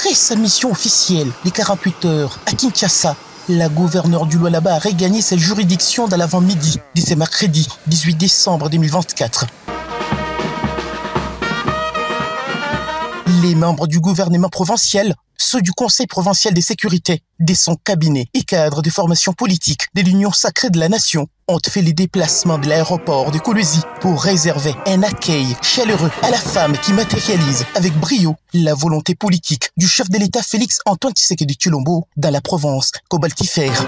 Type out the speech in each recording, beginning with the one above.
Après sa mission officielle, les 48 heures, à Kinshasa, la gouverneure du Lualaba a regagné sa juridiction dans l'avant-midi de ce mercredi 18 décembre 2024. Les membres du gouvernement provincial, ceux du Conseil provincial de sécurité, de son cabinet et cadres de formation politique de l'Union sacrée de la nation ont fait les déplacements de l'aéroport de Kolwezi pour réserver un accueil chaleureux à la femme qui matérialise avec brio la volonté politique du chef de l'État Félix Antoine Tshisekedi Tshilombo dans la province cobaltifère.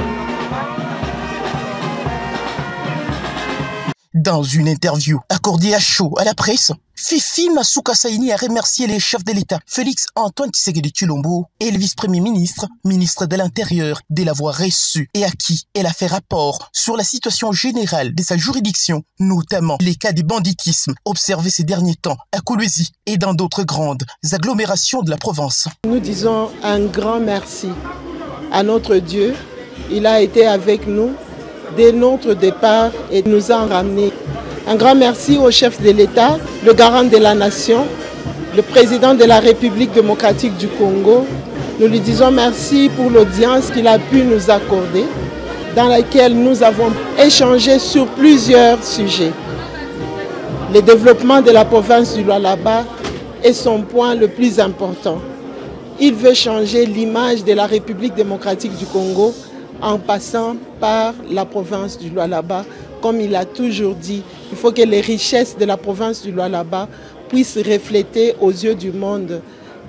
Dans une interview accordée à chaud à la presse, Fifi Masuka Saini a remercié les chefs de l'État, Félix Antoine Tshisekedi Tshilombo et le vice-premier ministre, ministre de l'Intérieur, de l'avoir reçu et à qui elle a fait rapport sur la situation générale de sa juridiction, notamment les cas de banditisme observés ces derniers temps à Kolwezi et dans d'autres grandes agglomérations de la province. Nous disons un grand merci à notre Dieu. Il a été avec nous dès notre départ et nous a ramenés. Un grand merci au chef de l'État, le garant de la nation, le président de la République démocratique du Congo. Nous lui disons merci pour l'audience qu'il a pu nous accorder, dans laquelle nous avons échangé sur plusieurs sujets. Le développement de la province du Lualaba est son point le plus important. Il veut changer l'image de la République démocratique du Congo en passant par la province du Lualaba. Comme il a toujours dit, il faut que les richesses de la province du Lualaba puissent refléter aux yeux du monde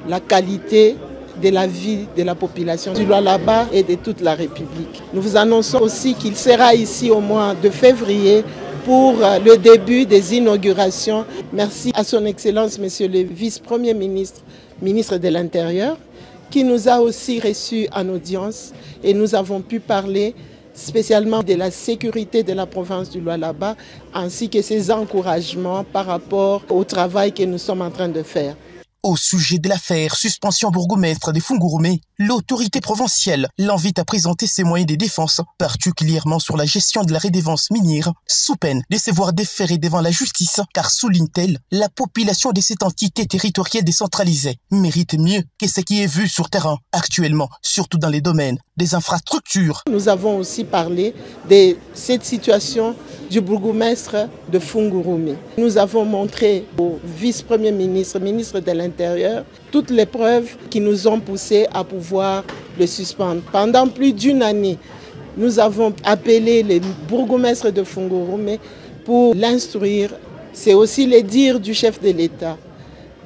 la qualité de la vie de la population du Lualaba et de toute la République. Nous vous annonçons aussi qu'il sera ici au mois de février pour le début des inaugurations. Merci à son Excellence, Monsieur le Vice-Premier ministre, ministre de l'Intérieur, qui nous a aussi reçus en audience et nous avons pu parler spécialement de la sécurité de la province du Lualaba ainsi que ses encouragements par rapport au travail que nous sommes en train de faire. Au sujet de l'affaire suspension bourgmestre de Fungurume, l'autorité provinciale l'invite à présenter ses moyens de défense, particulièrement sur la gestion de la redevance minière, sous peine de se voir déférés devant la justice, car souligne-t-elle, la population de cette entité territoriale décentralisée mérite mieux que ce qui est vu sur terrain actuellement, surtout dans les domaines des infrastructures. Nous avons aussi parlé de cette situation du bourgmestre de Fungurume. Nous avons montré au vice-premier ministre, ministre de l'Intérieur, toutes les preuves qui nous ont poussé à pouvoir le suspendre. Pendant plus d'une année, nous avons appelé le bourgmestre de Fungurume pour l'instruire. C'est aussi le dire du chef de l'État.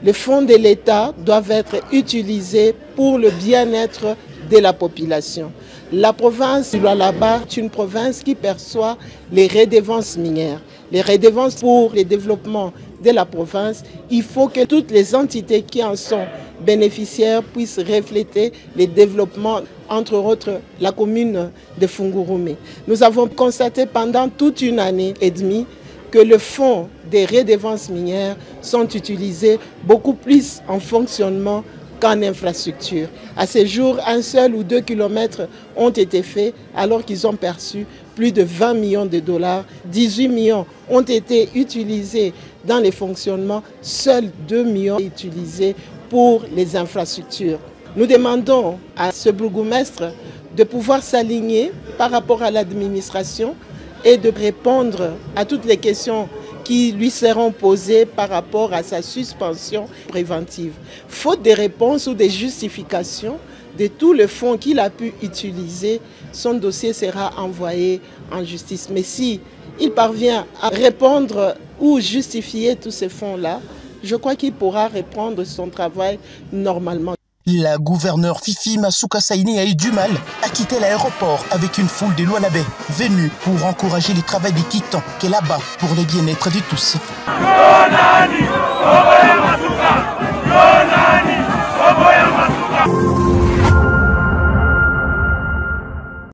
Les fonds de l'État doivent être utilisés pour le bien-être de la population. La province du Lualaba est une province qui perçoit les redevances minières. Les redevances pour le développement de la province, il faut que toutes les entités qui en sont bénéficiaires puissent refléter les développements, entre autres la commune de Fungurume. Nous avons constaté pendant toute une année et demie que le fonds des redevances minières sont utilisés beaucoup plus en fonctionnement qu'en infrastructure. À ce jour, 1 seul ou 2 kilomètres ont été faits alors qu'ils ont perçu plus de 20 millions de dollars. 18 millions ont été utilisés dans les fonctionnements, seuls 2 millions utilisés pour les infrastructures. Nous demandons à ce bourgmestre de pouvoir s'aligner par rapport à l'administration et de répondre à toutes les questions qui lui seront posées par rapport à sa suspension préventive. Faute de réponses ou de justifications de tous les fonds qu'il a pu utiliser, son dossier sera envoyé en justice. Mais si il parvient à répondre ou justifier tous ces fonds-là, je crois qu'il pourra reprendre son travail normalement. La gouverneure Fifi Masuka Saini a eu du mal à quitter l'aéroport avec une foule de Lualabais venus pour encourager le travail des titans qu'elle abat pour le bien-être de tous.